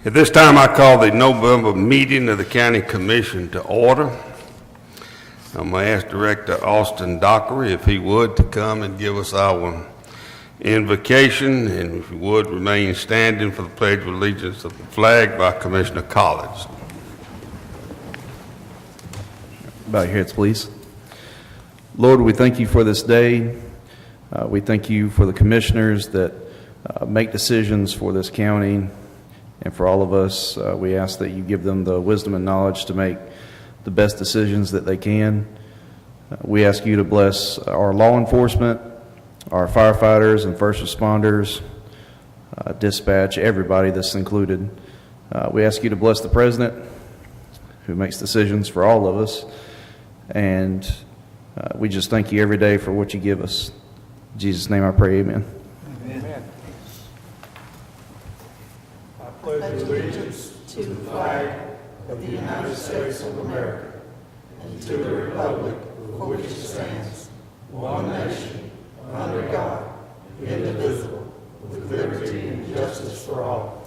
At this time, I call the November meeting of the County Commission to order. I'm going to ask Director Austin Dockery, if he would, to come and give us our invocation, and if you would, remain standing for the Pledge of Allegiance of the flag by Commissioner Collins. Bow your heads, please. Lord, we thank you for this day. We thank you for the commissioners that make decisions for this county and for all of us. We ask that you give them the wisdom and knowledge to make the best decisions that they can. We ask you to bless our law enforcement, our firefighters and first responders, dispatch, everybody that's included. We ask you to bless the president who makes decisions for all of us. And we just thank you every day for what you give us. In Jesus' name I pray, amen. Amen. I pledge allegiance to the flag of the United States of America and to the republic for which it stands, one nation, under God, indivisible, with liberty and justice for all.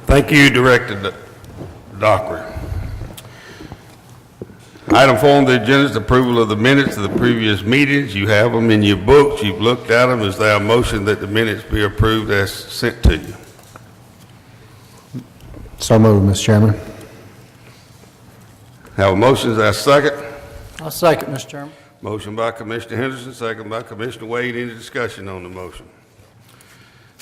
Thank you, Director Dockery. Item 4 on the agenda is the approval of the minutes of the previous meetings. You have them in your books. You've looked at them. Is there a motion that the minutes be approved as sent to you? So moved, Mr. Chairman. Have a motion. Is there a second? I'll second, Mr. Chairman. Motion by Commissioner Henderson, second by Commissioner Wade. Any discussion on the motion?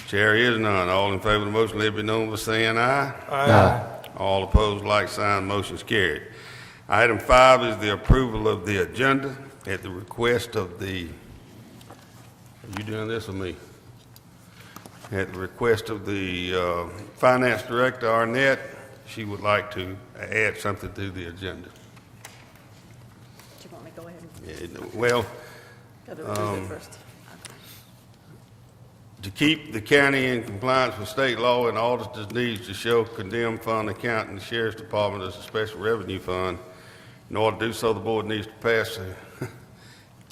Chair is none. All in favor of the motion, let it be known by saying aye. Aye. All opposed, like sign. Motion is carried. Item 5 is the approval of the agenda at the request of the, are you doing this or me? At the request of the Finance Director, Arnett, she would like to add something to the agenda. Do you want me to go ahead and Yeah, well, go to it first? to keep the county in compliance with state law, and auditors needs to show condemned fund account in the Sheriff's Department as a special revenue fund. In order to do so, the board needs to pass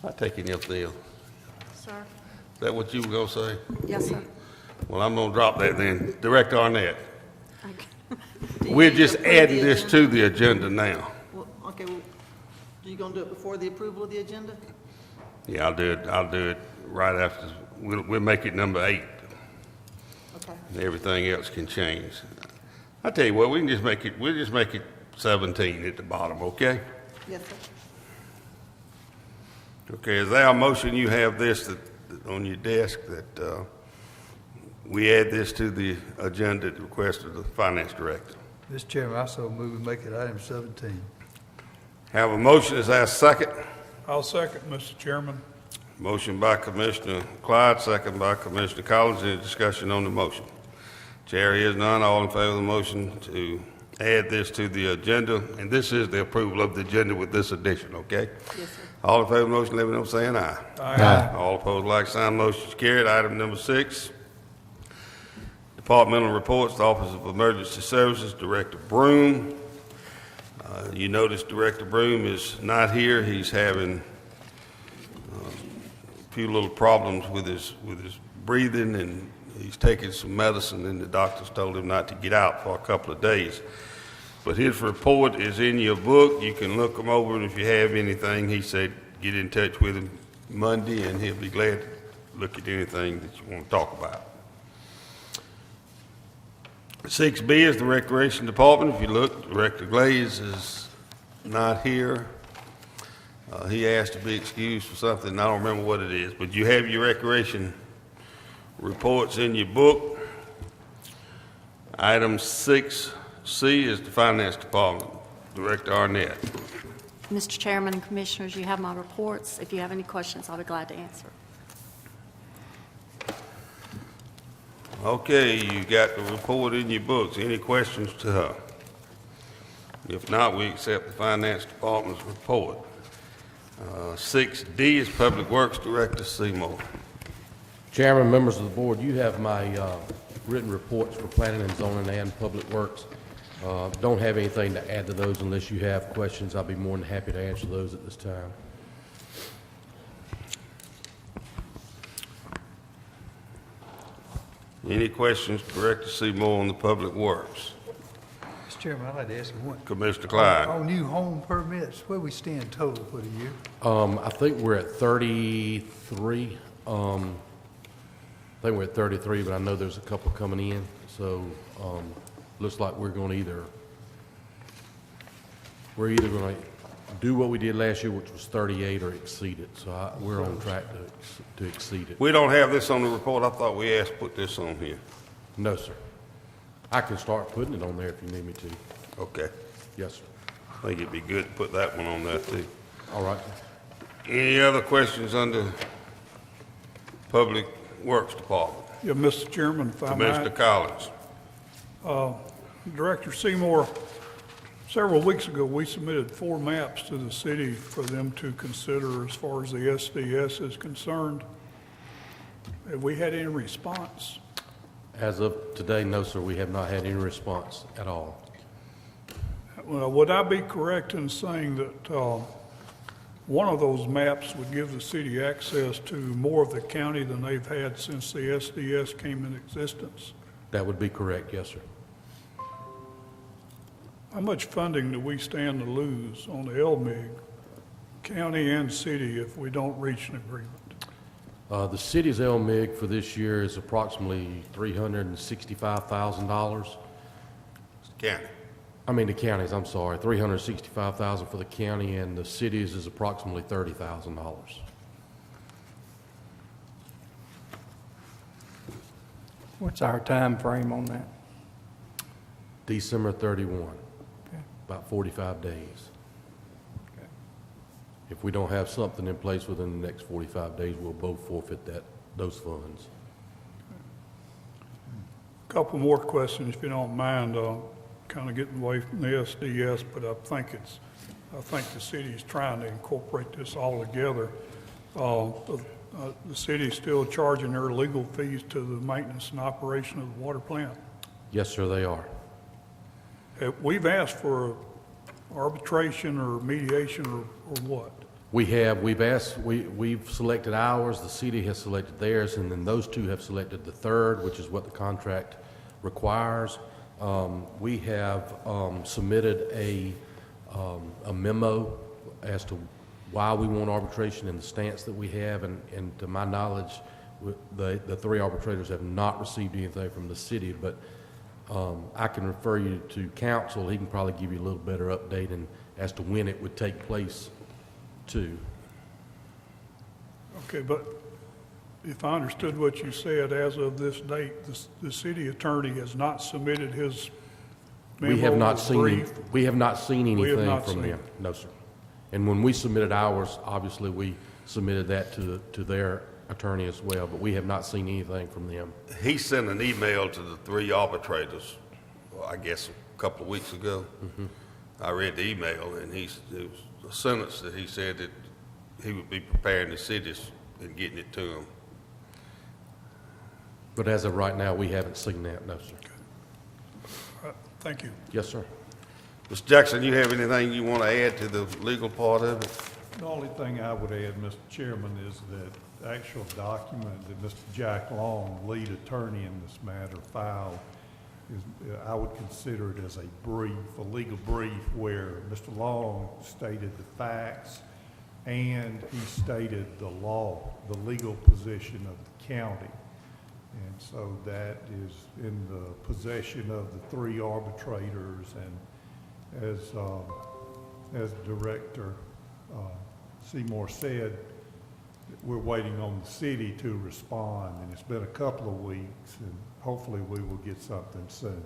I'm taking your deal. Sir? Is that what you were going to say? Yes, sir. Well, I'm going to drop that then. Director Arnett, Okay. we're just adding this to the agenda now. Well, okay, well, are you going to do it before the approval of the agenda? Yeah, I'll do it right after. We'll make it number 8. Okay. And everything else can change. I tell you what, we'll just make it 17 at the bottom, okay? Yes, sir. Okay, is there a motion? You have this that on your desk that we add this to the agenda at the request of the Finance Director. Mr. Chairman, I so move we make it item 17. Have a motion, is there a second? I'll second, Mr. Chairman. Motion by Commissioner Clyde, second by Commissioner Collins. Any discussion on the motion? Chair is none. All in favor of the motion to add this to the agenda, and this is the approval of the agenda with this addition, okay? Yes, sir. All in favor of the motion, let me know by saying aye. Aye. All opposed, like sign. Motion is carried. Item number 6, departmental reports. The Office of Emergency Services, Director Broom. You notice Director Broom is not here. He's having a few little problems with his breathing, and he's taking some medicine, and the doctors told him not to get out for a couple of days. But his report is in your book. You can look them over, and if you have anything, he said get in touch with him Monday, and he'll be glad to look at anything that you want to talk about. 6B is the Recreation Department. If you look, Director Glaze is not here. He asked to be excused for something. I don't remember what it is, but you have your recreation reports in your book. Item 6C is the Finance Department. Director Arnett. Mr. Chairman and Commissioners, you have my reports. If you have any questions, I'll be glad to answer. Okay, you got the report in your books. Any questions to her? If not, we accept the Finance Department's report. 6D is Public Works Director Seymour. Chairman, members of the board, you have my written reports for planning and zoning and public works. Don't have anything to add to those unless you have questions. I'll be more than happy to answer those at this time. Any questions, Director Seymour, on the Public Works? Mr. Chairman, I'd like to ask you one. Commissioner Clyde? On new home permits, where we stand total for the year? I think we're at 33. I think we're at 33, but I know there's a couple coming in. So looks like we're going to either going to do what we did last year, which was 38, or exceed it. So we're on track to exceed it. We don't have this on the report. I thought we asked to put this on here. No, sir. I can start putting it on there if you need me to. Okay. Yes, sir. I think it'd be good to put that one on there too. All right. Any other questions under Public Works Department? Yeah, Mr. Chairman, if I Commissioner might. Collins? Director Seymour, several weeks ago, we submitted 4 maps to the city for them to consider as far as the SDS is concerned. Have we had any response? As of today, no, sir, we have not had any response at all. Well, would I be correct in saying that one of those maps would give the city access to more of the county than they've had since the SDS came in existence? That would be correct, yes, sir. How much funding do we stand to lose on the LMIG, county and city, if we don't reach an agreement? The city's LMIG for this year is approximately $365,000. County. I mean, the counties, I'm sorry, $365,000 for the county, and the cities is approximately $30,000. What's our time frame on that? December 31, Okay. about 45 days. If we don't have something in place within the next 45 days, we'll both forfeit those funds. Couple more questions, if you don't mind, kind of getting away from the SDS, but I think the city is trying to incorporate this all together. The city's still charging their legal fees to the maintenance and operation of the water plant. Yes, sir, they are. We've asked for arbitration or mediation or what? We've selected ours, the city has selected theirs, and then those two have selected the third, which is what the contract requires. We have submitted a memo as to why we want arbitration and the stance that we have, and to my knowledge, the 3 arbitrators have not received anything from the city, but I can refer you to counsel. He can probably give you a little better update as to when it would take place too. Okay, but if I understood what you said, as of this date, the city attorney has not submitted his memo We have not or seen, brief. we have not seen We have anything not from seen them. it. No, sir. And when we submitted ours, obviously, we submitted that to their attorney as well, but we have not seen anything from them. He sent an email to the 3 arbitrators, well, I guess a couple of weeks ago. I read the email, and it was a sentence that he said that he would be preparing the cities and getting it to them. But as of right now, we haven't seen that, no, sir. Thank you. Yes, sir. Mr. Jackson, you have anything you want to add to the legal part of it? The only thing I would add, Mr. Chairman, is that the actual document that Mr. Jack Long, lead attorney in this matter, filed is, I would consider it as a brief, a legal brief, where Mr. Long stated the facts and he stated the law, the legal position of the county. And so that is in the possession of the 3 arbitrators, and as Director Seymour said, we're waiting on the city to respond, and it's been a couple of weeks, and hopefully we will get something soon.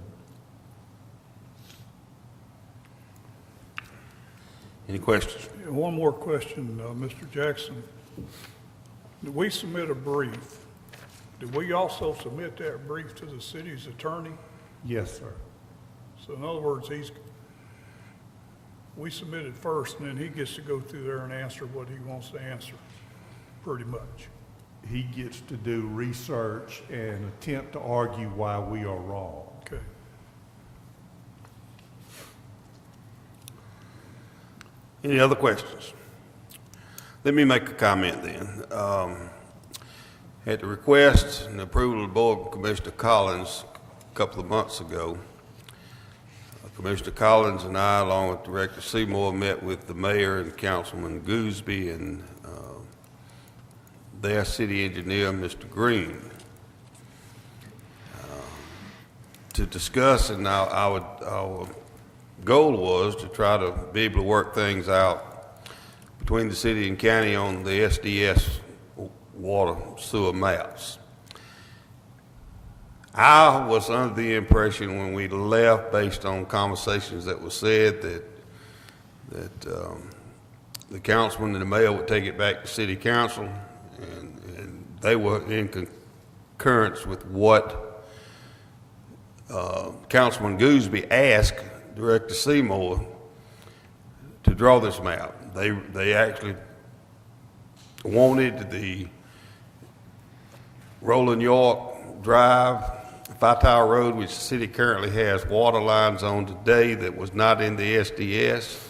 Any questions? One more question, Mr. Jackson. Did we submit a brief? Did we also submit that brief to the city's attorney? Yes, sir. So in other words, we submitted first, and then he gets to go through there and answer what he wants to answer, pretty much. He gets to do research and attempt to argue why we are wrong. Okay. Any other questions? Let me make a comment then. At the request and approval of the Board of Commissioner Collins a couple of months ago, Commissioner Collins and I, along with Director Seymour, met with the mayor and Councilman Gooseby and their city engineer, Mr. Green, to discuss, and our goal was to try to be able to work things out between the city and county on the SDS water sewer maps. I was under the impression when we left, based on conversations that were said, that the councilman and the mayor would take it back to city council, and they were in concurrence with what Councilman Gooseby asked Director Seymour to draw this map. They actually wanted the Roland York Drive, Phi Tower Road, which the city currently has water lines on today that was not in the SDS,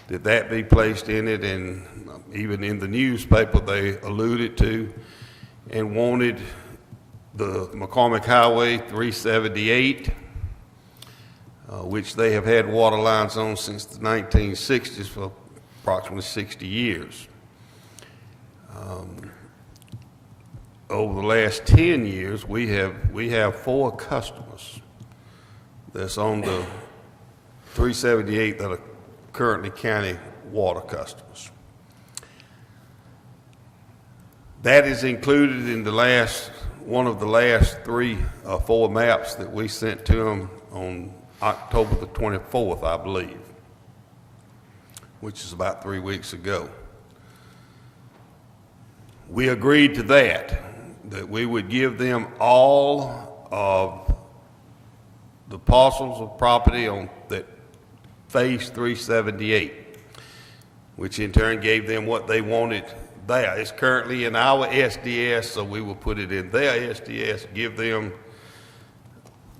that be placed in it, and even in the newspaper they alluded to, and wanted the McCormick Highway 378, which they have had water lines on since the 1960s for approximately 60 years. Over the last 10 years, we have 4 customers that's on the 378 that are currently county water customers. That is included in one of the last 3 or 4 maps that we sent to them on October the 24th, I believe, which is about 3 weeks ago. We agreed to that we would give them all of the parcels of property that face 378, which in turn gave them what they wanted there. It's currently in our SDS, so we will put it in their SDS, give them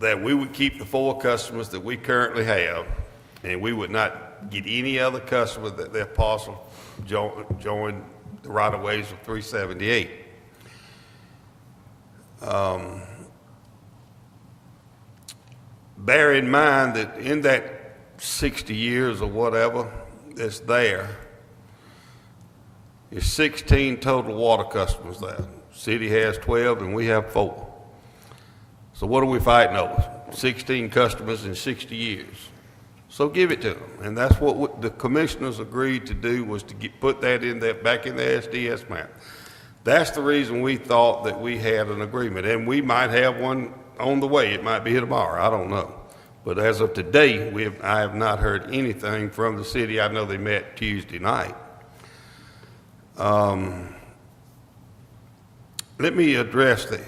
that we would keep the 4 customers that we currently have, and we would not get any other customer that their parcel joined the right-of-ways of 378. Bear in mind that in that 60 years or whatever that's there, is 16 total water customers there. City has 12 and we have 4. So what are we fighting over? 16 customers in 60 years. So give it to them. And that's what the commissioners agreed to do, was to put that in there, back in the SDS map. That's the reason we thought that we had an agreement. And we might have one on the way. It might be here tomorrow. I don't know. But as of today, I have not heard anything from the city. I know they met Tuesday night. Let me address the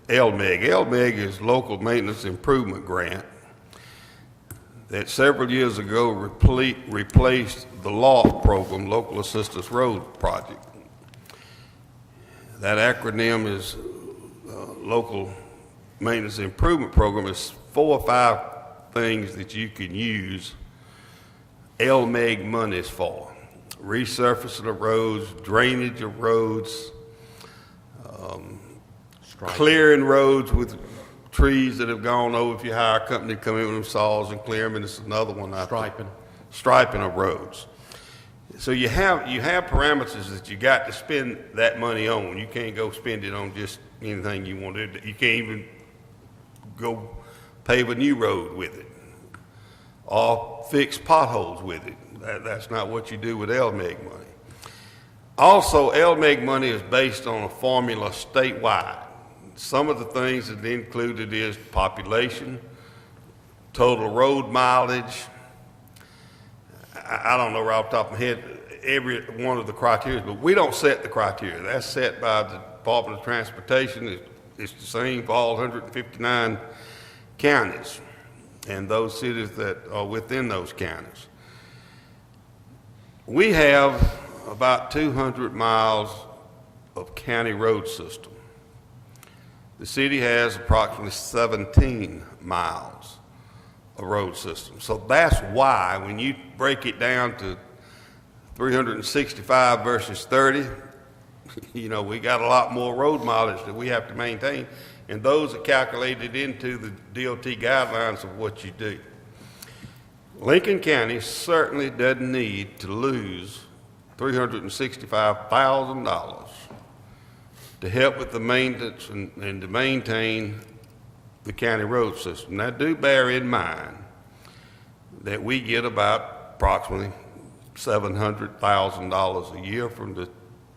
LMEG. LMEG is Local Maintenance Improvement Grant that several years ago replaced the LAWP program, Local Assistance Road Project. That acronym is Local Maintenance Improvement Program. Is 4 or 5 things that you can use LMEG monies for: resurfacing of roads, drainage of roads, clearing roads with trees that have gone over. If you hire a company to come in with them saws and clear them, and this is another one. Striping of roads. So you have parameters that you got to spend that money on. You can't go spend it on just anything you want to do. You can't even go pave a new road with it or fix potholes with it. That's not what you do with LMEG money. Also, LMEG money is based on a formula statewide. Some of the things that are included is population, total road mileage. I don't know right off the top of my head every one of the criteria, but we don't set the criteria. That's set by the Department of Transportation. It's the same for all 159 counties and those cities that are within those counties. We have about 200 miles of county road system. The city has approximately 17 miles of road system. So that's why when you break it down to 365 versus 30, You know, we got a lot more road mileage that we have to maintain, and those are calculated into the DOT guidelines of what you do. Lincoln County certainly doesn't need to lose $365,000 to help with the maintenance and to maintain the county road system. Now, do bear in mind that we get about approximately $700,000 a year from the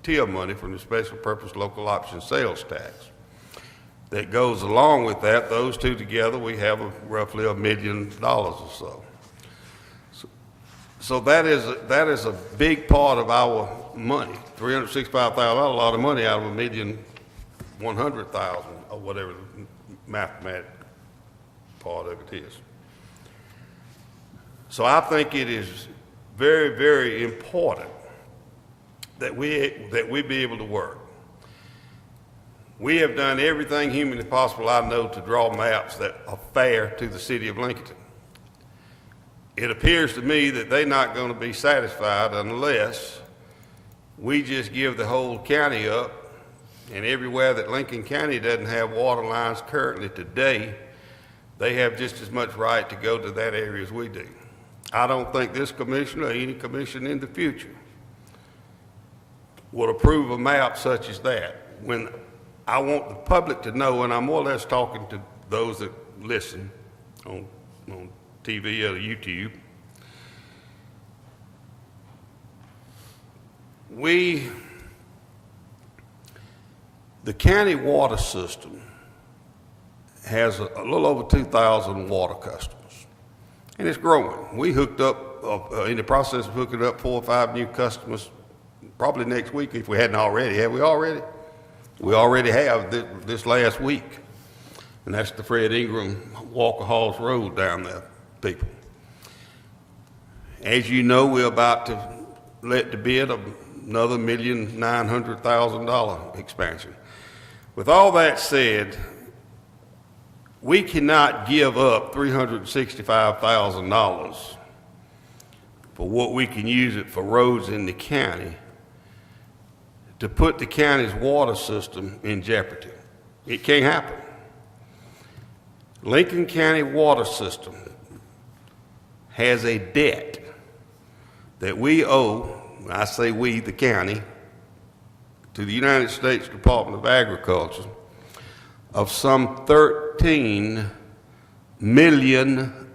TIA money, from the Special Purpose Local Option Sales Tax. That goes along with that, those two together, we have roughly $1 million or so. So that is a big part of our money. $365,000, a lot of money out of $1,100,000 or whatever the mathematical part of it is. So I think it is very, very important that we be able to work. We have done everything humanly possible, I know, to draw maps that are fair to the city of Lincoln. It appears to me that they're not going to be satisfied unless we just give the whole county up, and everywhere that Lincoln County doesn't have water lines currently today, they have just as much right to go to that area as we do. I don't think this commission or any commission in the future would approve a map such as that. When I want the public to know, and I'm more or less talking to those that listen on TV or YouTube, the county water system has a little over 2,000 water customers, and it's growing. We hooked up, in the process of hooking up 4 or 5 new customers, probably next week if we hadn't already. Have we already? We already have this last week, and that's the Fred Ingram Walker Halls Road down there, people. As you know, we're about to let to bid another $1,900,000 expansion. With all that said, we cannot give up $365,000 for what we can use it for roads in the county to put the county's water system in jeopardy. It can't happen. Lincoln County water system has a debt that we owe, I say we, the county, to the United States Department of Agriculture of some $13 million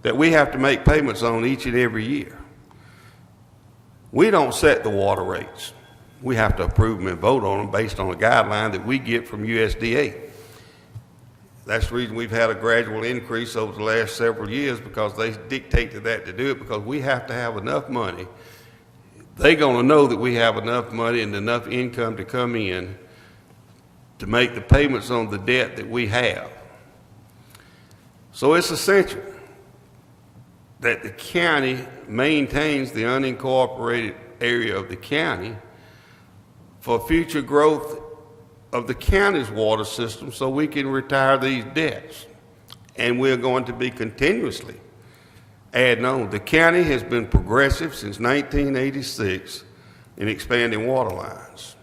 that we have to make payments on each and every year. We don't set the water rates. We have to approve them and vote on them based on a guideline that we get from USDA. That's the reason we've had a gradual increase over the last several years, because they dictate to that to do it, because we have to have enough money. They're going to know that we have enough money and enough income to come in to make the payments on the debt that we have. So it's essential that the county maintains the unincorporated area of the county for future growth of the county's water system, so we can retire these debts. And we're going to be continuously adding on. The county has been progressive since 1986 in expanding water lines.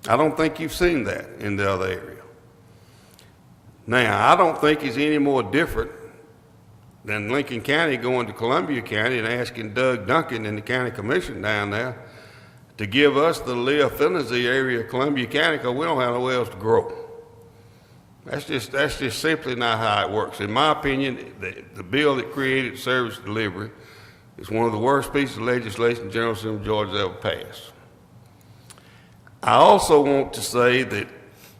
I don't think you've seen that in the other area. Now, I don't think it's any more different than Lincoln County going to Columbia County and asking Doug Duncan and the county commission down there to give us the Leah-Finney area of Columbia County, because we don't have nowhere else to grow. That's just simply not how it works. In my opinion, the bill that created service delivery is one of the worst pieces of legislation General Assembly of Georgia ever passed. I also want to say that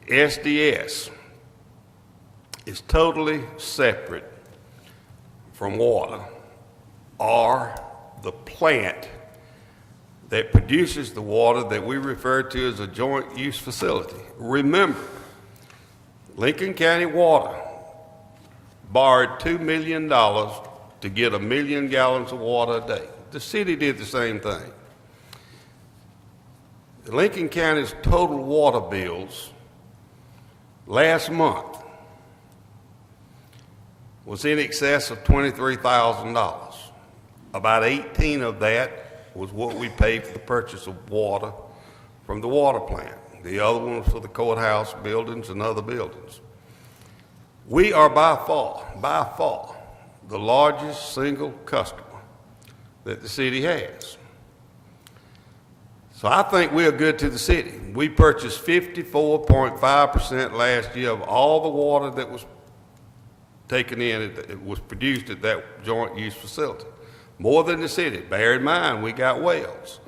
SDS is totally separate from water, or the plant that produces the water that we refer to as a joint use facility. Remember, Lincoln County Water borrowed $2 million to get 1 million gallons of water a day. The city did the same thing. Lincoln County's total water bills last month was in excess of $23,000. About 18 of that was what we paid for the purchase of water from the water plant. The other one was for the courthouse buildings and other buildings. We are by far, the largest single customer that the city has. So I think we're good to the city. We purchased 54.5% last year of all the water that was taken in, it was produced at that joint use facility. More than the city. Bear in mind, we got wells.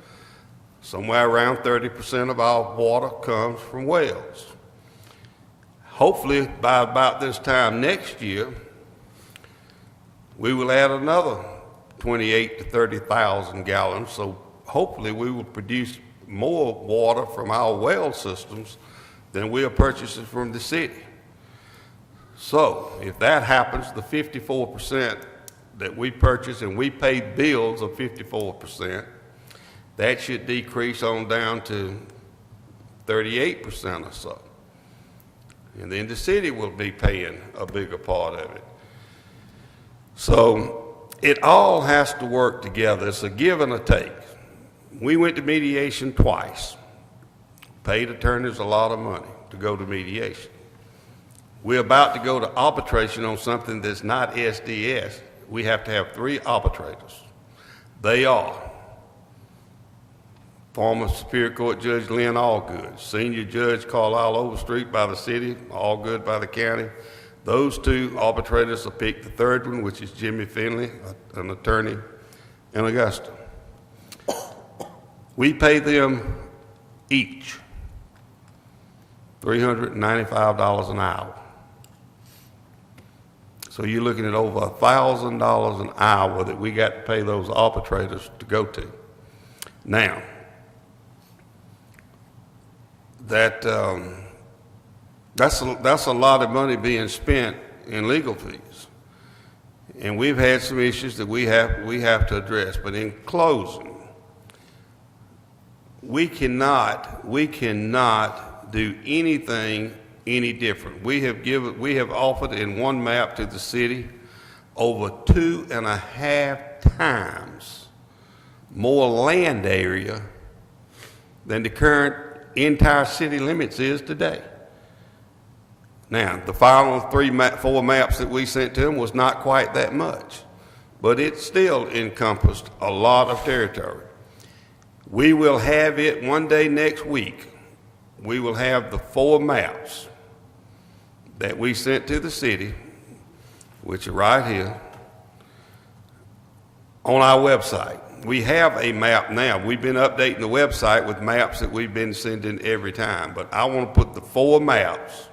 Somewhere around 30% of our water comes from wells. Hopefully, by about this time next year, we will add another 28 to 30,000 gallons. So hopefully, we will produce more water from our well systems than we are purchasing from the city. So if that happens, the 54% that we purchase and we pay bills of 54%, that should decrease on down to 38% or so. And then the city will be paying a bigger part of it. So it all has to work together. It's a give and a take. We went to mediation twice. Paid attorneys a lot of money to go to mediation. We're about to go to arbitration on something that's not SDS. We have to have 3 arbitrators. They are former Superior Court Judge Lynn Allgood, Senior Judge Carlisle Overstreet by the city, Allgood by the county. Those 2 arbitrators will pick the 3rd one, which is Jimmy Finley, an attorney in Augusta. We pay them each $395 an hour. So you're looking at over $1,000 an hour that we got to pay those arbitrators to go to. Now, that's a lot of money being spent in legal fees, and we've had some issues that we have to address. But in closing, we cannot do anything any different. We have offered in one map to the city over 2.5 times more land area than the current entire city limits is today. Now, the final 4 maps that we sent to them was not quite that much, but it still encompassed a lot of territory. We will have it one day next week. We will have the 4 maps that we sent to the city, which are right here, on our website. We have a map now. We've been updating the website with maps that we've been sending every time, but I want to put the 4 maps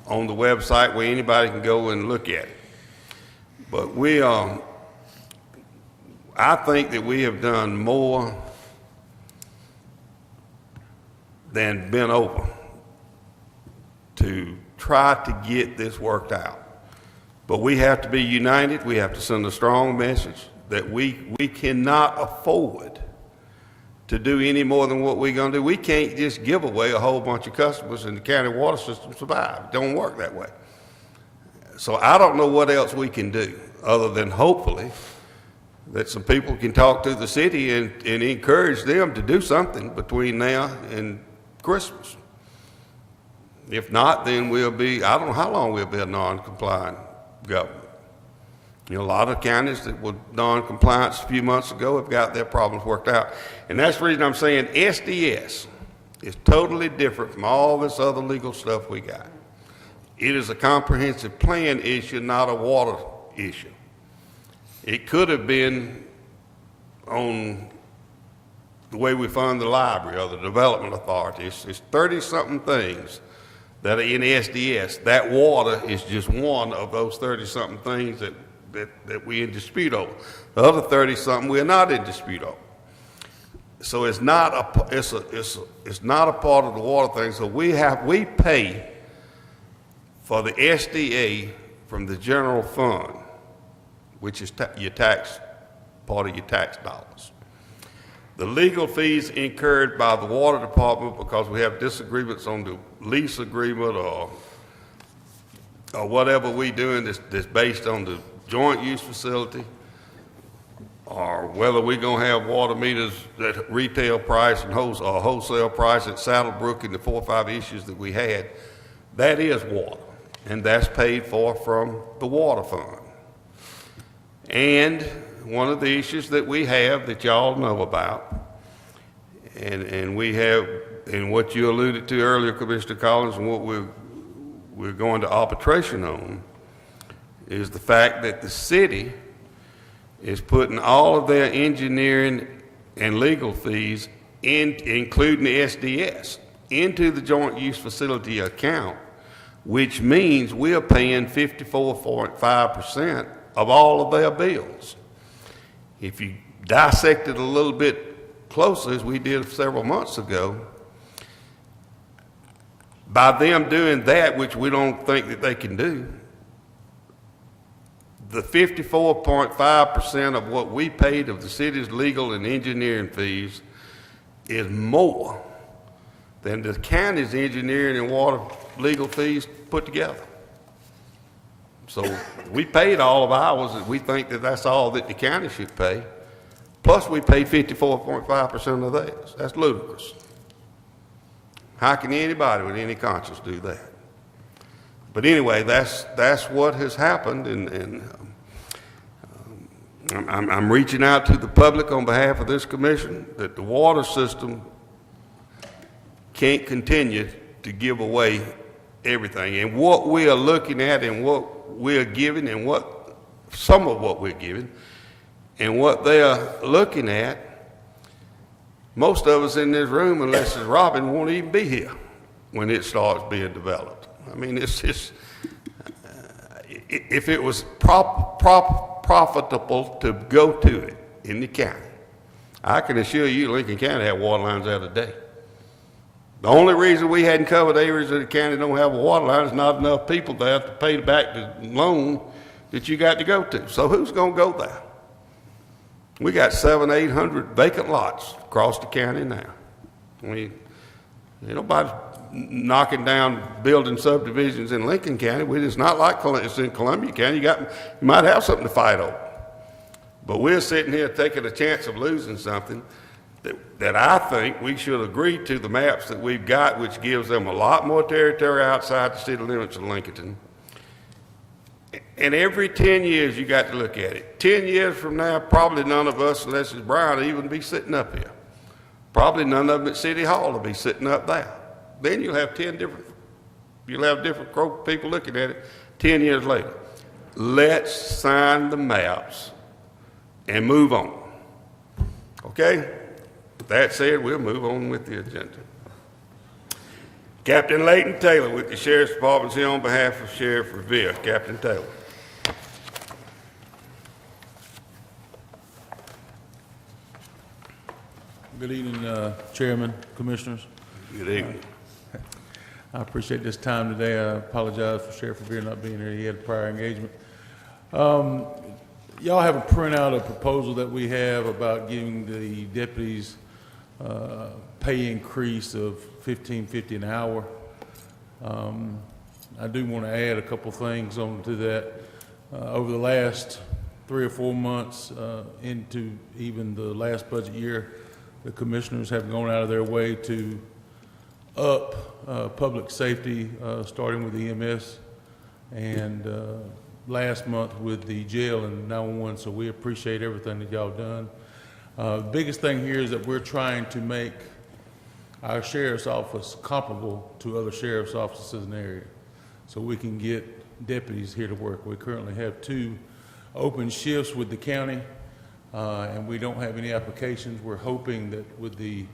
on the website where anybody can go and look at it. But I think that we have done more than bent over to try to get this worked out. But we have to be united. We have to send a strong message that we cannot afford to do any more than what we're going to do. We can't just give away a whole bunch of customers and the county water system survive. It don't work that way. So I don't know what else we can do other than hopefully that some people can talk to the city and encourage them to do something between now and Christmas. If not, then we'll be, I don't know how long we'll be a non-compliant government. You know, a lot of counties that were non-compliant a few months ago have got their problems worked out. And that's the reason I'm saying SDS is totally different from all this other legal stuff we got. It is a comprehensive plan issue, not a water issue. It could have been on the way we fund the library or the development authority. It's 30-something things that are in SDS. That water is just one of those 30-something things that we're in dispute over. The other 30-something we're not in dispute over. So it's not a part of the water thing. So we pay for the SDA from the general fund, which is your tax, part of your tax dollars. The legal fees incurred by the water department because we have disagreements on the lease agreement or whatever we doing that's based on the joint use facility or whether we're gonna have water meters at retail price and wholesale price at Saddlebrook and the 4 or 5 issues that we had, that is water, and that's paid for from the water fund. And one of the issues that we have that y'all know about, and we have, and what you alluded to earlier, Commissioner Collins, and what we're going to arbitration on, is the fact that the city is putting all of their engineering and legal fees, including the SDS, into the joint use facility account, which means we are paying 54.5% of all of their bills. If you dissect it a little bit closer, as we did several months ago, by them doing that, which we don't think that they can do, the 54.5% of what we paid of the city's legal and engineering fees is more than the county's engineering and water legal fees put together. So we paid all of ours, and we think that that's all that the county should pay. Plus, we pay 54.5% of theirs. That's ludicrous. How can anybody with any conscience do that? But anyway, that's what has happened, and I'm reaching out to the public on behalf of this commission that the water system can't continue to give away everything. And what we are looking at and what we're giving and what some of what we're giving and what they are looking at, most of us in this room, unless it's Robin, won't even be here when it starts being developed. I mean, it's just, if it was profitable to go to it in the county, I can assure you Lincoln County had water lines the other day. The only reason we hadn't covered areas of the county don't have a water line is not enough people there to pay back the loan that you got to go to. So who's going to go there? We got 700, 800 vacant lots across the county now. Ain't nobody knocking down building subdivisions in Lincoln County. It's not like it's in Columbia County. You might have something to fight over. But we're sitting here taking a chance of losing something that I think we should agree to the maps that we've got, which gives them a lot more territory outside the city limits of Lincoln. And every 10 years you got to look at it. 10 years from now, probably none of us, unless it's Brian, will even be sitting up here. Probably none of them at City Hall will be sitting up there. Then you'll have different people looking at it 10 years later. Let's sign the maps and move on. Okay? That said, we'll move on with the agenda. Captain Leighton Taylor with the Sheriff's Department here on behalf of Sheriff Revere. Captain Taylor. Good evening, Chairman, Commissioners. Good evening. I appreciate this time today. I apologize for Sheriff Revere not being here. He had a prior engagement. Y'all have a printout, a proposal that we have about giving the deputies pay increase of $15.50 an hour. I do want to add a couple things onto that. Over the last 3 or 4 months into even the last budget year, the commissioners have gone out of their way to up public safety, starting with EMS, and last month with the jail and 911, so we appreciate everything that y'all done. The biggest thing here is that we're trying to make our sheriff's office comparable to other sheriff's offices in the area, so we can get deputies here to work. We currently have 2 open shifts with the county, and we don't have any applications. We're hoping that with the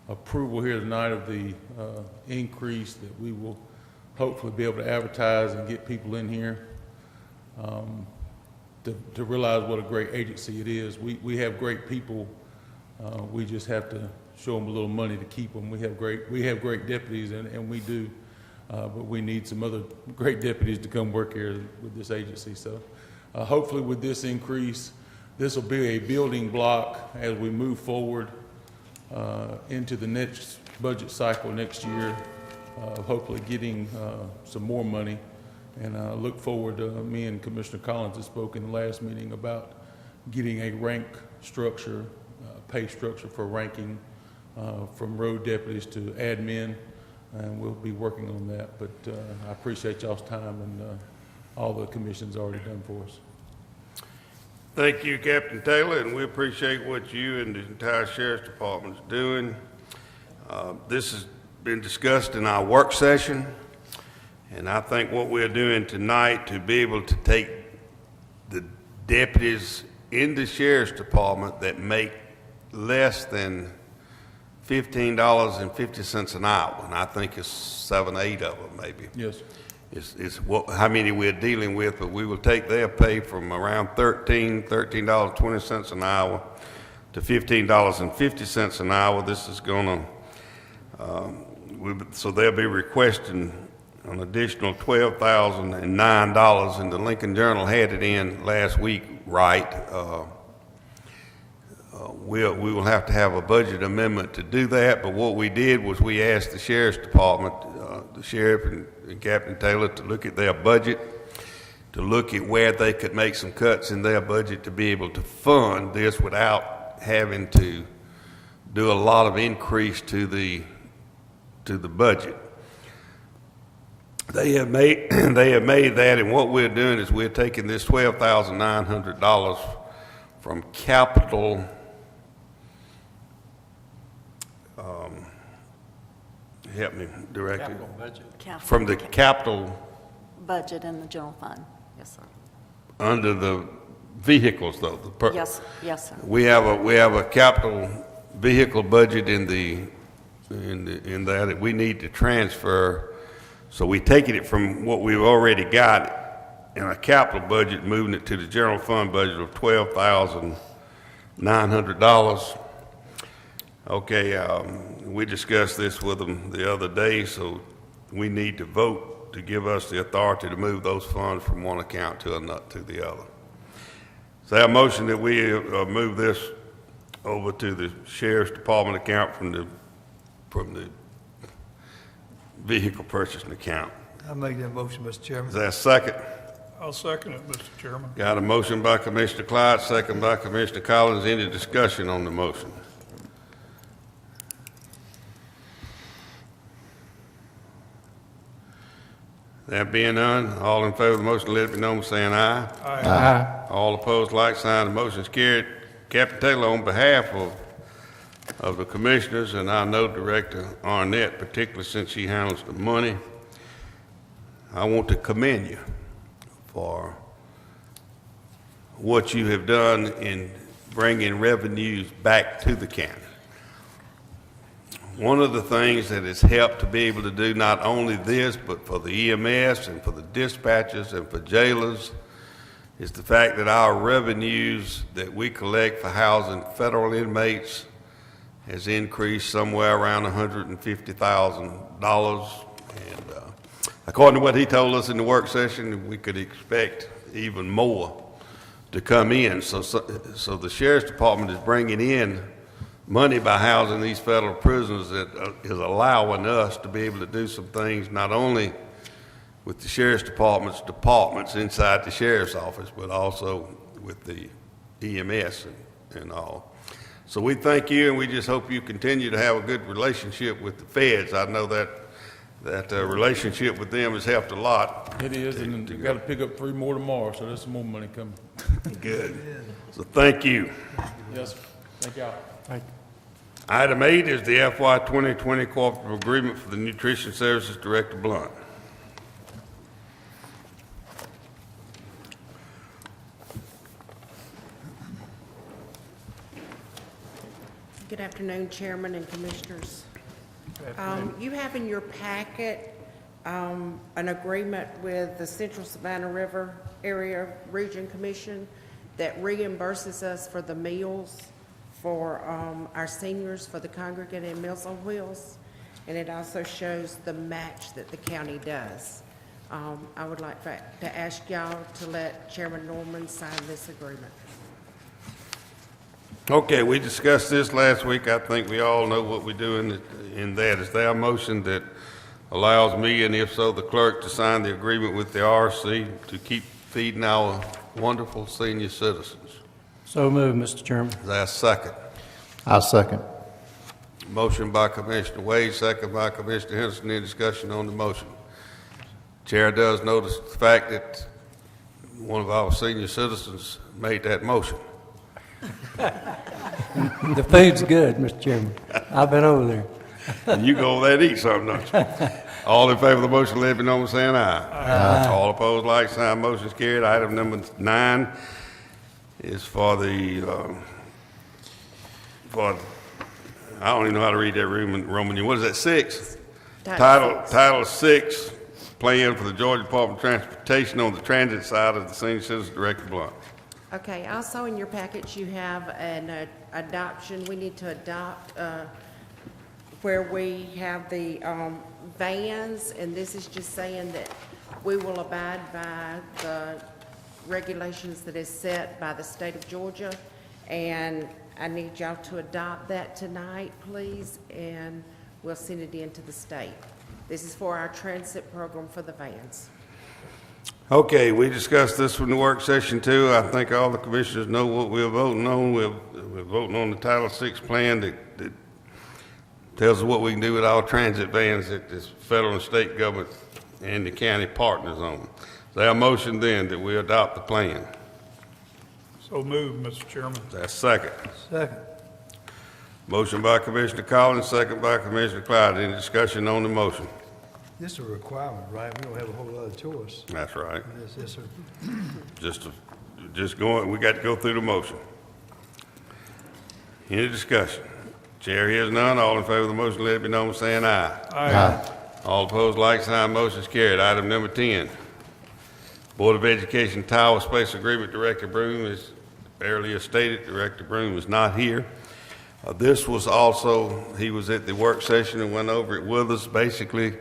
approval here tonight of the increase, that we will hopefully be able to advertise and get people in here to realize what a great agency it is. We have great people. We just have to show them a little money to keep them. We have great deputies, and we do, but we need some other great deputies to come work here with this agency. So hopefully with this increase, this will be a building block as we move forward into the next budget cycle next year, hopefully getting some more money. And I look forward to, me and Commissioner Collins have spoken in the last meeting about getting a rank structure, pay structure for ranking from road deputies to admin, and we'll be working on that. But I appreciate y'all's time and all the commission's already done for us. Thank you, Captain Taylor, and we appreciate what you and the entire Sheriff's Department is doing. This has been discussed in our work session, and I think what we're doing tonight to be able to take the deputies in the Sheriff's Department that make less than $15.50 an hour, and I think it's 7, 8 of them maybe. Yes. It's how many we're dealing with, but we will take their pay from around $13.20 an hour to $15.50 an hour. This is gonna, so they'll be requesting an additional $12,009, and the Lincoln Journal had it in last week, right? We will have to have a budget amendment to do that, but what we did was we asked the Sheriff's Department, the Sheriff and Captain Taylor, to look at their budget, to look at where they could make some cuts in their budget to be able to fund this without having to do a lot of increase to the budget. They have made that, and what we're doing is we're taking this $12,900 from capital. Help me, Director. From the capital Budget in the general fund. Yes, sir. under the vehicles, though. Yes, yes, sir. We have a capital vehicle budget in that we need to transfer. So we taking it from what we've already got in a capital budget, moving it to the general fund budget of $12,900. Okay, we discussed this with them the other day, so we need to vote to give us the authority to move those funds from one account to the other. So our motion that we move this over to the Sheriff's Department account from the vehicle purchasing account. I make that motion, Mr. Is Chairman. there a second? I'll second it, Mr. Chairman. Got a motion by Commissioner Clyde, second by Commissioner Collins. Any discussion on the motion? That being none, all in favor of the motion, let it be known by saying aye. Aye. All opposed, like sign. The motion is carried. Captain Taylor, on behalf of the commissioners, and I know Director Arnett, particularly since she handles the money, I want to commend you for what you have done in bringing revenues back to the county. One of the things that has helped to be able to do not only this, but for the EMS and for the dispatchers and for jailers, is the fact that our revenues that we collect for housing federal inmates has increased somewhere around $150,000. And according to what he told us in the work session, we could expect even more to come in. So the Sheriff's Department is bringing in money by housing these federal prisoners that is allowing us to be able to do some things not only with the Sheriff's departments inside the Sheriff's office, but also with the EMS and all. So we thank you, and we just hope you continue to have a good relationship with the feds. I know that relationship with them has helped a lot. It is, and we've got to pick up 3 more tomorrow, so there's some more money coming. Good. So thank you. Yes, sir. Thank y'all. Thank you. Item 8 is the FY 2020 Cooperative Agreement for the Nutrition Services, Director Blunt. Good afternoon, Chairman and Commissioners. You have in your packet an agreement with the Central Savannah River Area Region Commission that reimburses us for the meals for our seniors for the congregate and Meals on Wheels, and it also shows the match that the county does. I would like to ask y'all to let Chairman Norman sign this agreement. Okay, we discussed this last week. I think we all know what we do in that. Is there a motion that allows me, and if so, the clerk, to sign the agreement with the RC to keep feeding our wonderful senior citizens? So moved, Mr. Chairman. Is there a second? I second. Motion by Commissioner Wade, second by Commissioner Henderson. Any discussion on the motion? Chair does notice the fact that one of our senior citizens made that motion. The food's good, Mr. Chairman. I've been over there. And you go over there and eat something, don't you? All in favor of the motion, let it be known by saying aye. Aye. All opposed, like sign. Motion is carried. Item number 9 is for I don't even know how to read that Roman. What is that, 6? Title 6, plan for the Georgia Department of Transportation on the transit side of the Senior Citizens Director Blunt. Okay, also in your package, you have an adoption. We need to adopt where we have the vans, and this is just saying that we will abide by the regulations that is set by the state of Georgia, and I need y'all to adopt that tonight, please, and we'll send it in to the state. This is for our transit program for the vans. Okay, we discussed this in the work session too. I think all the commissioners know what we're voting on. We're voting on the Title VI plan that tells us what we can do with our transit vans that this federal and state government and the county partners on. Is there a motion then that we adopt the plan? So moved, Mr. Chairman. Is there a second? Second. Motion by Commissioner Collins, second by Commissioner Clyde. Any discussion on the motion? This is a requirement, right? We don't have a whole lot of choice. That's right. Yes, sir. Just going, we got to go through the motion. Any discussion? Chair hears none. All in favor of the motion, let it be known by saying aye. Aye. All opposed, like sign. Motion is carried. Item number 10. Board of Education Tower Space Agreement. Director Broom is earlier stated. Director Broom is not here. This was also, he was at the work session and went over it with us. Basically,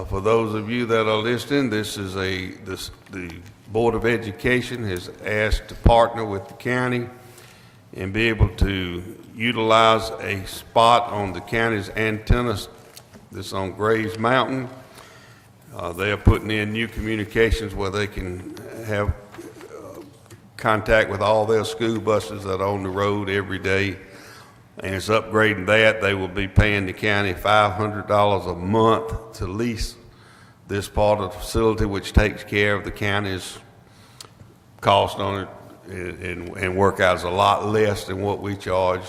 for those of you that are listening, the Board of Education has asked to partner with the county and be able to utilize a spot on the county's antennas that's on Graves Mountain. They are putting in new communications where they can have contact with all their school buses that are on the road every day. And it's upgrading that. They will be paying the county $500 a month to lease this part of the facility, which takes care of the county's cost on it and work out as a lot less than what we charge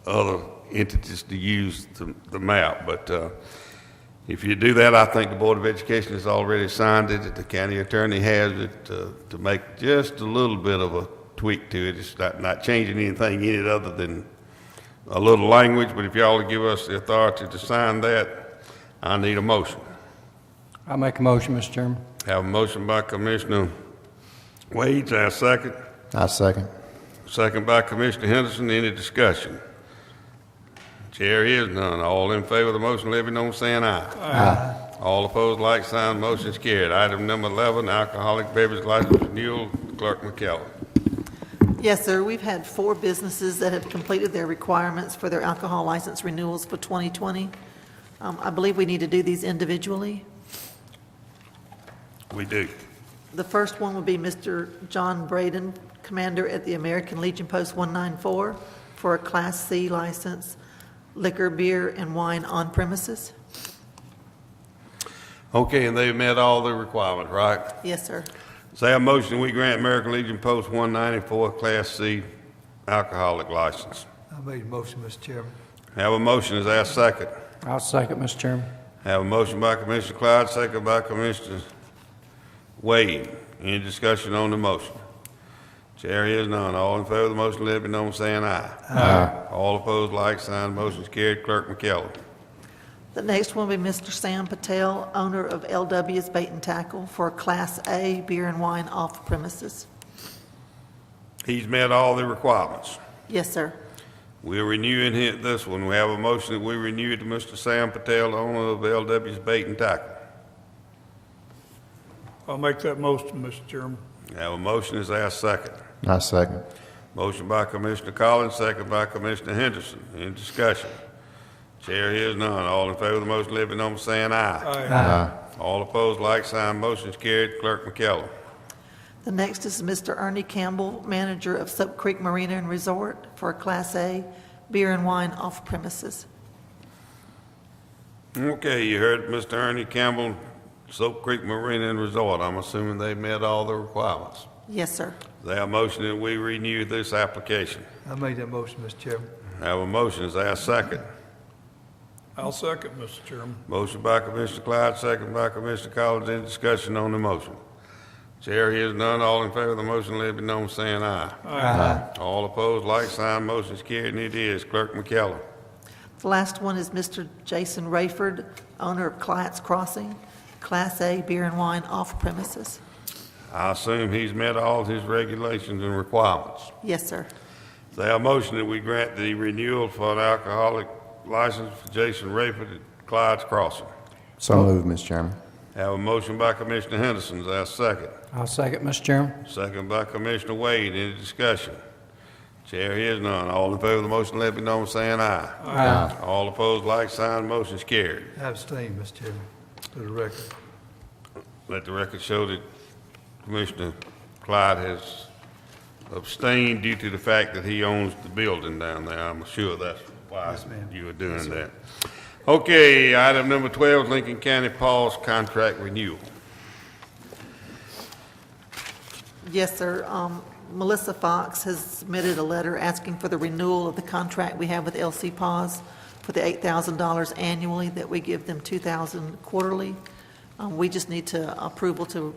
other entities to use the map. But if you do that, I think the Board of Education has already signed it. The county attorney has it to make just a little bit of a tweak to it. It's not changing anything in it other than a little language, but if y'all will give us the authority to sign that, I need a motion. I make a motion, Mr. Chairman. Have a motion by Commissioner Wade, and a second. I second. Second by Commissioner Henderson. Any discussion? Chair is none. All in favor of the motion, let it be known by saying aye. Aye. All opposed, like sign. Motion is carried. Item number 11, alcoholic beverage license renewal. Clerk McKellar. Yes, sir. We've had 4 businesses that have completed their requirements for their alcohol license renewals for 2020. I believe we need to do these individually. We do. The first one would be Mr. John Braden, commander at the American Legion Post 194, for a Class C license, liquor, beer, and wine on premises. Okay, and they've met all the requirements, right? Yes, sir. Say a motion, we grant American Legion Post 194 Class C alcoholic license. I made a motion, Mr. Chairman. Have a motion, is there a second? I'll second, Mr. Chairman. Have a motion by Commissioner Clyde, second by Commissioner Wade. Any discussion on the motion? Chair hears none. All in favor of the motion, let it be known by saying aye. Aye. All opposed, like sign. Motion is carried. Clerk McKellar. The next one will be Mr. Sam Patel, owner of LW's Bait and Tackle, for a Class A beer and wine off premises. He's met all the requirements. Yes, sir. We're renewing this one. We have a motion that we renew it to Mr. Sam Patel, owner of LW's Bait and Tackle. I'll make that motion, Mr. Chairman. Have a motion, is there a second? I second. Motion by Commissioner Collins, second by Commissioner Henderson. Any discussion? Chair hears none. All in favor of the motion, let it be known by saying aye. Aye. Aye. All opposed, like sign. Motion is carried. Clerk McKellar. The next is Mr. Ernie Campbell, manager of Soap Creek Marina and Resort, for a Class A beer and wine off premises. Okay, you heard Mr. Ernie Campbell, Soap Creek Marina and Resort. I'm assuming they met all the requirements. Yes, sir. Is there a motion that we renew this application? I made that motion, Mr. Chairman. Have a motion, is there a second? I'll second, Mr. Chairman. Motion by Commissioner Clyde, second by Commissioner Collins. Any discussion on the motion? Chair hears none. All in favor of the motion, let it be known by saying aye. Aye. All opposed, like sign. Motion is carried, and it is. Clerk McKellar. The last one is Mr. Jason Rayford, owner of Clatts Crossing, Class A beer and wine off premises. I assume he's met all his regulations and requirements. Yes, sir. Is there a motion that we grant the renewal for an alcoholic license for Jason Rayford at Clyde's Crossing? So moved, Mr. Chairman. Have a motion by Commissioner Henderson. Is there a second? I'll second, Mr. Chairman. Second by Commissioner Wade. Any discussion? Chair hears none. All in favor of the motion, let it be known by saying aye. Aye. All opposed, like sign. Motion is carried. I abstain, Mr. Chairman, to the record. Let the record show that Commissioner Clyde has abstained due to the fact that he owns the building down there. I'm sure that's why Yes, ma'am. you are doing that. Okay, item number 12, Lincoln County Paul's contract renewal. Yes, sir. Melissa Fox has submitted a letter asking for the renewal of the contract we have with LC Paws for the $8,000 annually that we give them $2,000 quarterly. We just need approval to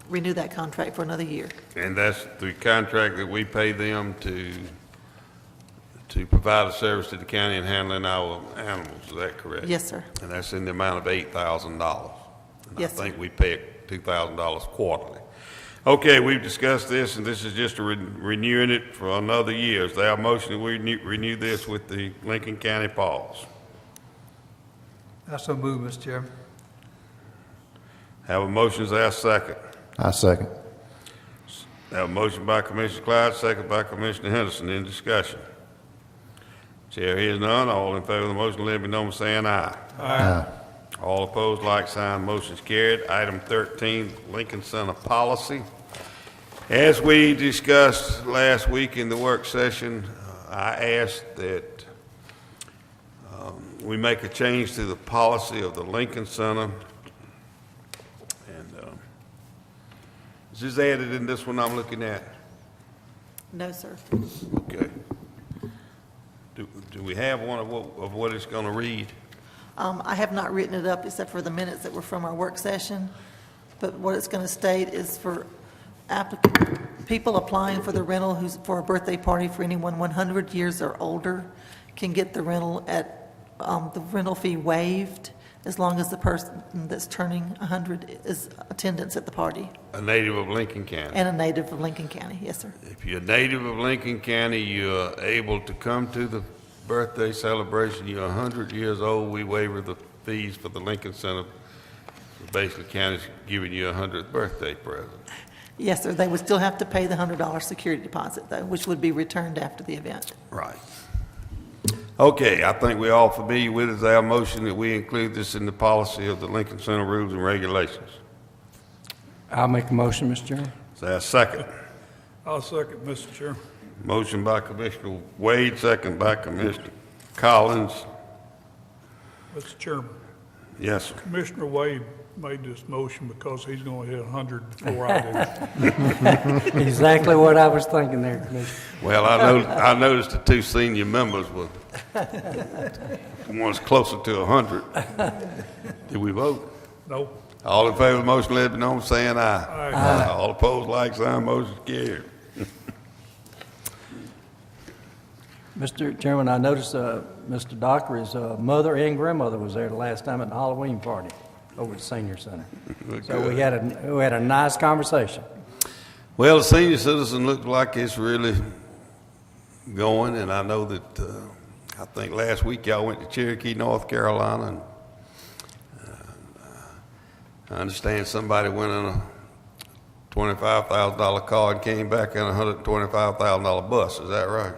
renew that contract for another year. And that's the contract that we pay them to provide a service to the county in handling our animals. Is that correct? Yes, sir. And that's in the amount of $8,000. Yes, I sir. think we pay it $2,000 quarterly. Okay, we've discussed this, and this is just renewing it for another year. Is there a motion that we renew this with the Lincoln County Paws? I so move, Mr. Chairman. Have a motion, is there a second? I second. Have a motion by Commissioner Clyde, second by Commissioner Henderson. In discussion. Chair hears none. All in favor of the motion, let it be known by saying aye. Aye. All opposed, like sign. Motion is carried. Item 13, Lincoln Center Policy. As we discussed last week in the work session, I asked that we make a change to the policy of the Lincoln Center. And is this added in this one I'm looking at? No, sir. Okay. Do we have one of what it's going to read? I have not written it up except for the minutes that were from our work session, but what it's going to state is for people applying for the rental for a birthday party for anyone 100 years or older can get the rental at the rental fee waived as long as the person that's turning 100 is attendance at the party. A native of Lincoln County. And a native of Lincoln County, yes, sir. If you're a native of Lincoln County, you're able to come to the birthday celebration. You're 100 years old, we waiver the fees for the Lincoln Center. Basically, county's giving you a 100th birthday present. Yes, sir. They would still have to pay the $100 security deposit, though, which would be returned after the event. Right. Okay, I think we're all familiar with it. Is there a motion that we include this in the policy of the Lincoln Center rules and regulations? I'll make a motion, Mr. Chairman. Is there a second? I'll second, Mr. Chair. Motion by Commissioner Wade, second by Commissioner Collins. Mr. Chairman, Yes, sir. Commissioner Wade made this motion because he's going to hit 100 before I do. Exactly what I was thinking there, Commissioner. Well, I noticed the two senior members were one's closer to 100. Did we vote? No. All in favor of the motion, let it be known by saying aye. Aye. All opposed, like sign. Motion carried. Mr. Chairman, I noticed Mr. Dockery's mother and grandmother was there the last time at the Halloween party over at the Senior Center. So we had a nice conversation. Well, the senior citizen looked like it's really going, and I know that I think last week y'all went to Cherokee, North Carolina, and I understand somebody went in a $25,000 car and came back in a $125,000 bus. Is that right?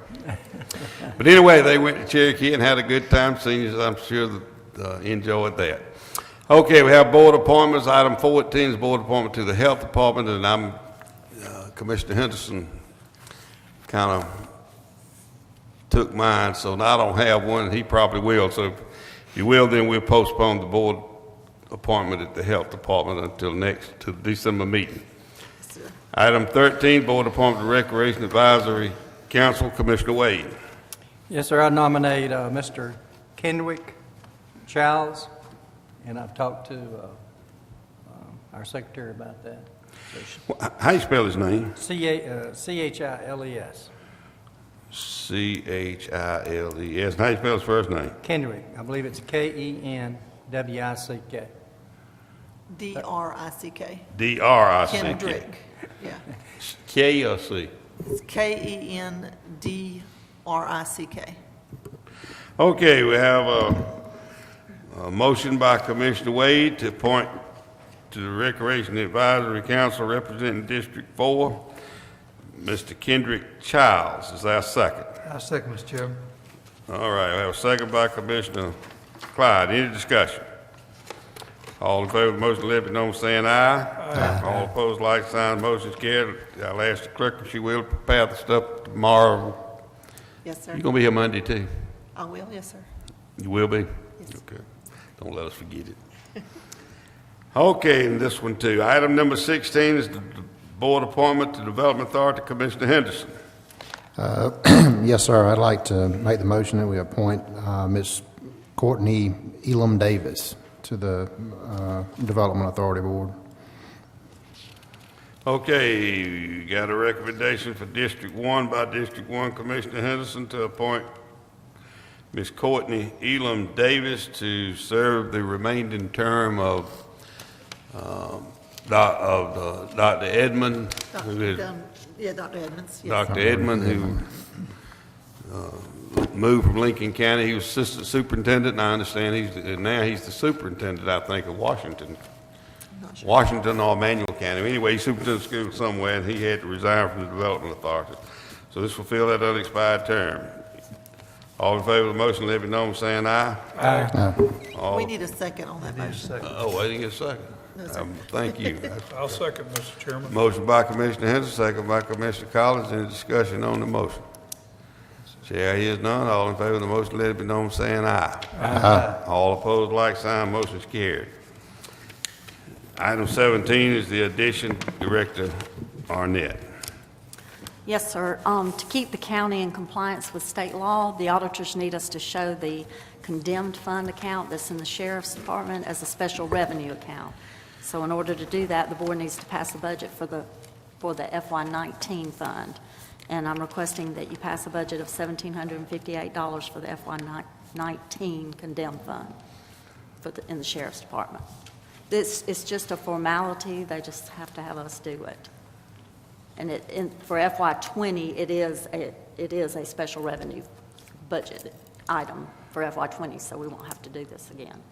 But anyway, they went to Cherokee and had a good time. Seniors, I'm sure, that enjoyed that. Okay, we have board appointments. Item 14 is board appointment to the Health Department, and I'm Commissioner Henderson kind of took mine, so now I don't have one, and he probably will. So if you will, then we'll postpone the board appointment at the Health Department until to the December meeting. Item 13, Board Appointment to Recreation Advisory Council, Commissioner Wade. Yes, sir, I nominate Mr. Kendrick Childs, and I've talked to our secretary about that. How you spell his name? Chiles. Chiles. How you spell his first name? Kendrick, I believe it's Kenwick. D-R-I-C-K. D-R-I-C-K. Kendrick, yeah. K or C? It's Kendrick. Okay, we have a motion by Commissioner Wade to appoint to the Recreation Advisory Council representing District 4, Mr. Kendrick Childs. Is there a second? I second, Mr. Chairman. All right, we have a second by Commissioner Clyde. Any discussion? All in favor of the motion, let it be known by saying aye. Aye. All opposed, like sign. Motion's carried. I'll ask the clerk if she will prepare the stuff tomorrow. Yes, sir. You gonna be here Monday too? I will, yes, sir. You will be? Yes. Okay. Don't let us forget it. Okay, and this one too. Item number 16 is the board appointment to Development Authority, Commissioner Henderson. Yes, sir. I'd like to make the motion that we appoint Ms. Courtney Elam Davis to the Development Authority Board. Okay, you got a recommendation for District 1 by District 1 Commissioner Henderson to appoint Ms. Courtney Elam Davis to serve the remaining term of Dr. Edmond, who is Yeah, Dr. Edmonds. Yes. Dr. Edmond, who moved from Lincoln County. He was assistant superintendent, and I understand now he's the superintendent, I think, of Washington. Not sure. Washington or Manual County. Anyway, he's superintendent of school somewhere, and he had to resign from the Development Authority. So this will fill that unexpired term. All in favor of the motion, let it be known by saying aye. Aye. We need a second on that motion. Oh, I didn't get a second. No, sir. Thank you. I'll second, Mr. Chairman. Motion by Commissioner Henderson, second by Commissioner Collins. Any discussion on the motion? Chair hears none. All in favor of the motion, let it be known by saying aye. Aye. All opposed, like sign. Motion is carried. Item 17 is the addition, Director Arnett. Yes, sir. To keep the county in compliance with state law, the auditors need us to show the condemned fund account that's in the sheriff's department as a special revenue account. So in order to do that, the board needs to pass a budget for the FY19 fund. And I'm requesting that you pass a budget of $1,758 for the FY19 condemned fund in the sheriff's department. This is just a formality. They just have to have us do it. And for FY20, it is a special revenue budget item for FY20, so we won't have to do this again.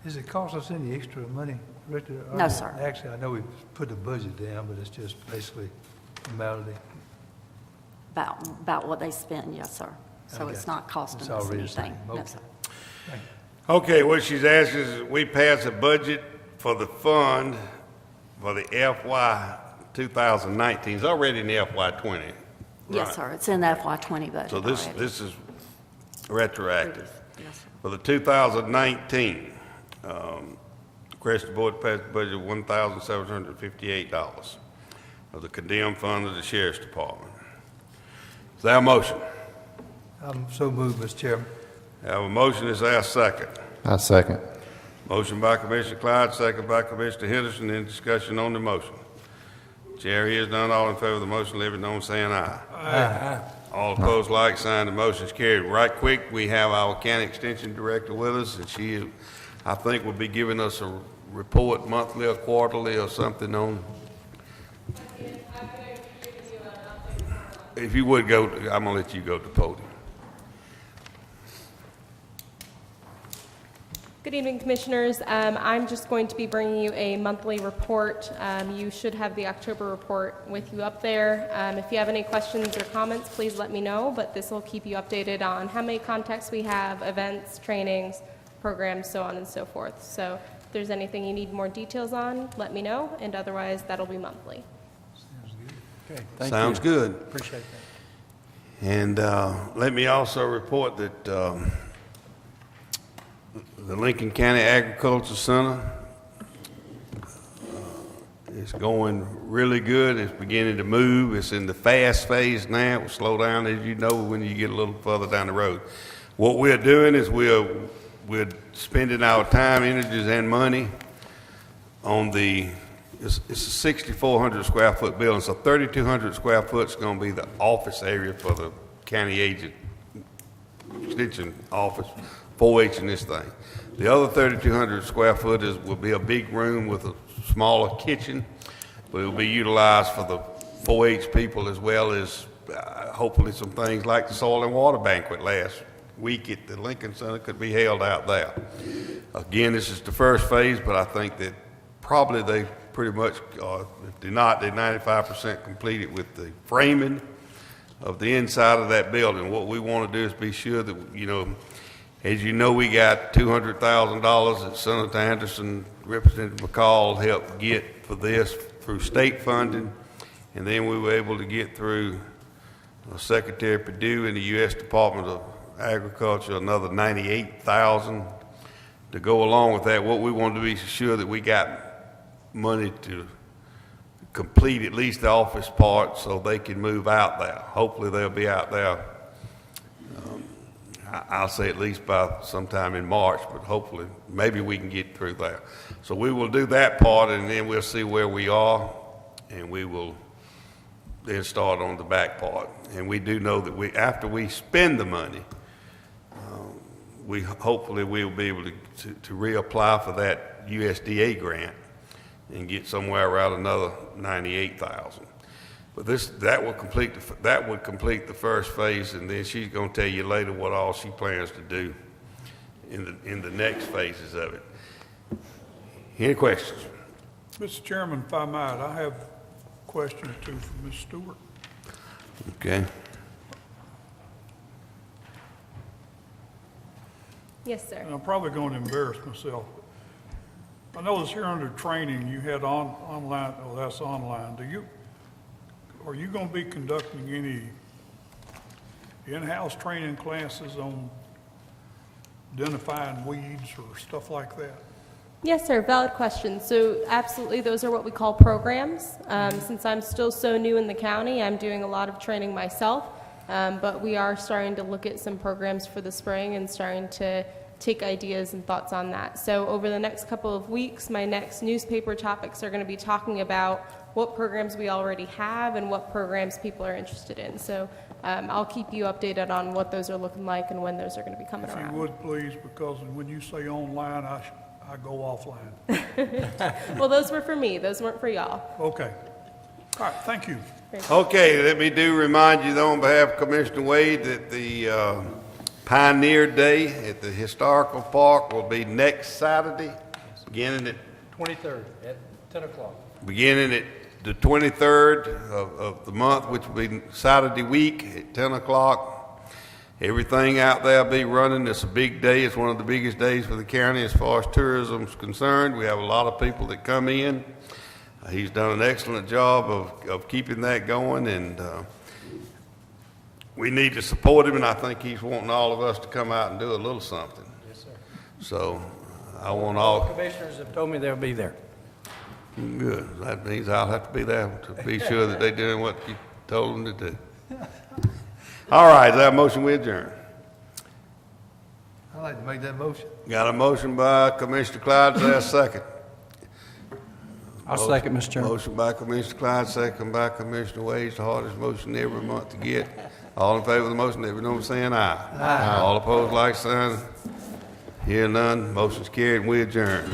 Does it cost us any extra money, Director? No, sir. Actually, I know we put the budget down, but it's just basically formality. About what they spend, yes, sir. So Okay. it's not costing It's us already the anything. same. No, Okay. sir. Okay, what she's asking is we pass a budget for the fund for the FY 2019. It's already in the FY20. Yes, right? sir. It's in the FY20 budget So this is retroactive. Yes, sir. For the 2019, request the board pass the budget of $1,758 of the condemned fund of the Sheriff's Department. Is there a motion? I'm so moved, Mr. Chairman. Have a motion, is there a second? I second. Motion by Commissioner Clyde, second by Commissioner Henderson. Any discussion on the motion? Chair hears none. All in favor of the motion, let it be known saying aye. Aye. All opposed, like sign. The motion is carried. Right quick, we have our county extension director with us, and she, I think, will be giving us a report monthly or quarterly or something on. If you would go, I'm gonna let you go to the podium. Good evening, Commissioners. I'm just going to be bringing you a monthly report. You should have the October report with you up there. If you have any questions or comments, please let me know, but this will keep you updated on how many contacts we have, events, trainings, programs, so on and so forth. So if there's anything you need more details on, let me know, and otherwise that'll be monthly. Sounds good. Okay, thank you. Sounds good. Appreciate that. And let me also report that the Lincoln County Agriculture Center is going really good. It's beginning to move. It's in the fast phase now. It will slow down, as you know, when you get a little further down the road. What we're doing is we're spending our time, energies, and money on it's a 6,400 square foot building, so 3,200 square foot is going to be the office area for the county agent extension office, 4H in this thing. The other 3,200 square foot will be a big room with a smaller kitchen, but it will be utilized for the 4H people as well as hopefully some things like the soil and water banquet last week at the Lincoln Center could be held out there. Again, this is the first phase, but I think that probably they pretty much, if they're not, they're 95% completed with the framing of the inside of that building. What we want to do is be sure that, as you know, we got $200,000 that Senator Anderson, Representative McCall helped get for this through state funding, and then we were able to get through Secretary Perdue and the U.S. Department of Agriculture another $98,000 to go along with that. What we want to be sure that we got money to complete at least the office part so they can move out there. Hopefully they'll be out there, I'll say at least by sometime in March, but hopefully maybe we can get through there. So we will do that part, and then we'll see where we are, and we will then start on the back part. And we do know that after we spend the money, we hopefully we'll be able to reapply for that USDA grant and get somewhere around another $98,000. But that would complete the first phase, and then she's going to tell you later what all she plans to do in the next phases of it. Any questions? Mr. Chairman, if I might, I have a question or two for Ms. Stewart. Okay. Yes, sir. And I'm probably going to embarrass myself. I noticed here under training, you had online, oh, that's online. Are you going to be conducting any in-house training classes on identifying weeds or stuff like that? Yes, sir. Valid question. So absolutely, those are what we call programs. Since I'm still so new in the county, I'm doing a lot of training myself, but we are starting to look at some programs for the spring and starting to take ideas and thoughts on that. So over the next couple of weeks, my next newspaper topics are going to be talking about what programs we already have and what programs people are interested in. So I'll keep you updated on what those are looking like and when those are going to be coming around. If you would, please, because when you say online, I go offline. Well, those were for me. Those weren't for y'all. Okay. All right, thank you. Okay, let me remind you though on behalf of Commissioner Wade that the Pioneer Day at the Historical Park will be next Saturday, beginning at 23rd at 10 o'clock. beginning at the 23rd of the month, which will be Saturday week at 10 o'clock. Everything out there will be running. It's a big day. It's one of the biggest days for the county as far as tourism is concerned. We have a lot of people that come in. He's done an excellent job of keeping that going, and we need to support him, and I think he's wanting all of us to come out and do a little something. Yes, sir. So I want All all, commissioners have told me they'll be there. good. That means I'll have to be there to be sure that they're doing what you told them to do. All right, is that a motion we adjourn? I'd like to make that motion. Got a motion by Commissioner Clyde, is there a second? I'll second, Mr. Chairman. Motion by Commissioner Clyde, second by Commissioner Wade, the hardest motion every month to get. All in favor of the motion, every number saying aye. Aye. All opposed, like sign. Hear none, motion's carried, and we adjourn.